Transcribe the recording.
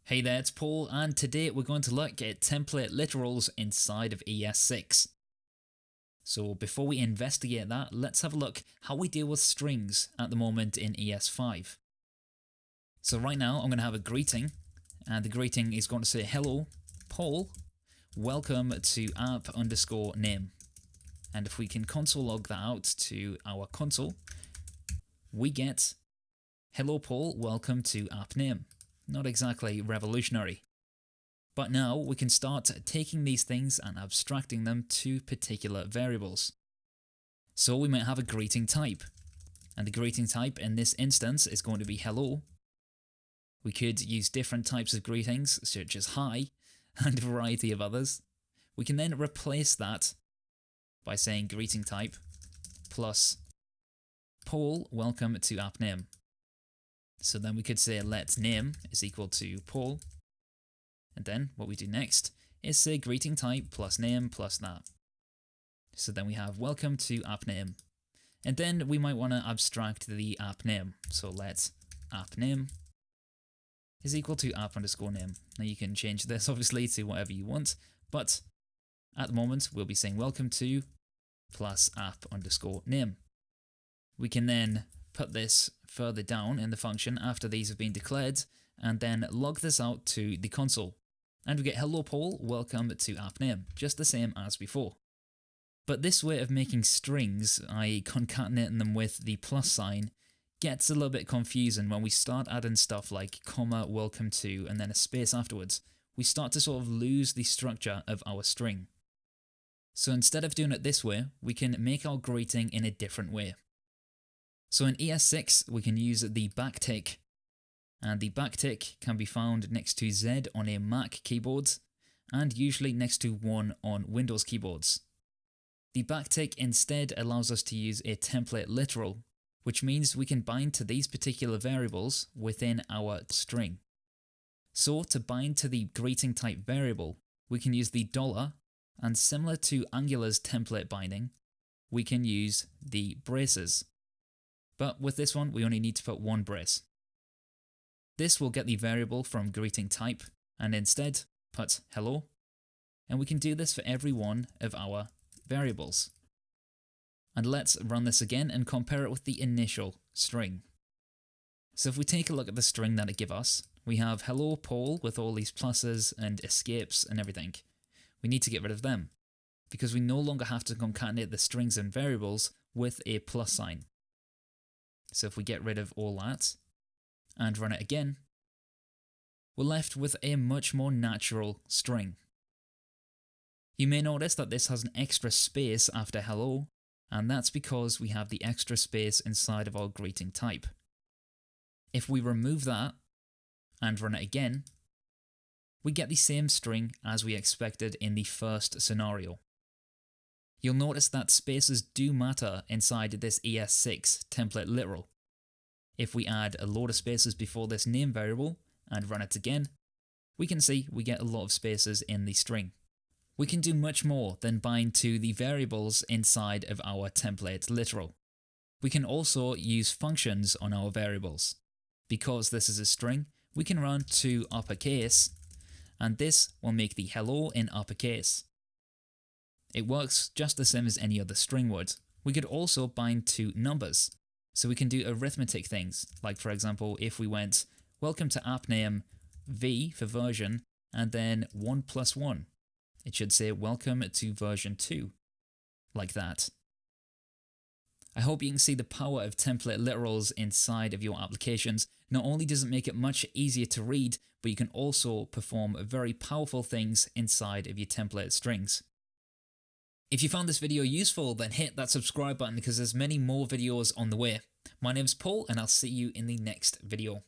Hey there, it's Paul, and today we're going to look at template literals inside of ES6. So before we investigate that, let's have a look how we deal with strings at the moment in ES5. So right now I'm going to have a greeting, and the greeting is going to say, "Hello, Paul, welcome to app_name." And if we can console log that out to our console, we get, "Hello Paul, welcome to app name." Not exactly revolutionary. But now we can start taking these things and abstracting them to particular variables. So we might have a greeting type, and the greeting type in this instance is going to be hello. We could use different types of greetings, such as hi, and a variety of others. We can then replace that by saying greeting type plus Paul, welcome to app name. So then we could say let name is equal to Paul, and then what we do next is say greeting type plus name plus that. So then we have welcome to app name, and then we might want to abstract the app name. So let app name is equal to app_name. Now you can change this obviously to whatever you want, but at the moment we'll be saying welcome to plus app_name. We can then put this further down in the function after these have been declared, and then log this out to the console. And we get hello Paul, welcome to app name, just the same as before. But this way of making strings, i.e. concatenating them with the plus sign, gets a little bit confusing when we start adding stuff like comma, welcome to, and then a space afterwards. We start to sort of lose the structure of our string. So instead of doing it this way, we can make our greeting in a different way. So in ES6, we can use the backtick, and the backtick can be found next to Z on a Mac keyboard, and usually next to 1 on Windows keyboards. The backtick instead allows us to use a template literal, which means we can bind to these particular variables within our string. So to bind to the greeting type variable, we can use the $, and similar to Angular's template binding, we can use the braces. But with this one, we only need to put 1 brace. This will get the variable from greeting type, and instead put hello, and we can do this for every one of our variables. And let's run this again and compare it with the initial string. So if we take a look at the string that it gives us, we have hello Paul with all these pluses and escapes and everything. We need to get rid of them, because we no longer have to concatenate the strings and variables with a plus sign. So if we get rid of all that and run it again, we're left with a much more natural string. You may notice that this has an extra space after hello, and that's because we have the extra space inside of our greeting type. If we remove that and run it again, we get the same string as we expected in the first scenario. You'll notice that spaces do matter inside this ES6 template literal. If we add a load of spaces before this name variable and run it again, we can see we get a lot of spaces in the string. We can do much more than bind to the variables inside of our template literal. We can also use functions on our variables. Because this is a string, we can run to uppercase, and this will make the hello in uppercase. It works just the same as any other string would. We could also bind to numbers, so we can do arithmetic things, like for example if we went welcome to app name v for version and then 1 + 1. It should say welcome to version 2, like that. I hope you can see the power of template literals inside of your applications. Not only does it make it much easier to read, but you can also perform very powerful things inside of your template strings. If you found this video useful, then hit that subscribe button because there's many more videos on the way. My name's Paul, and I'll see you in the next video.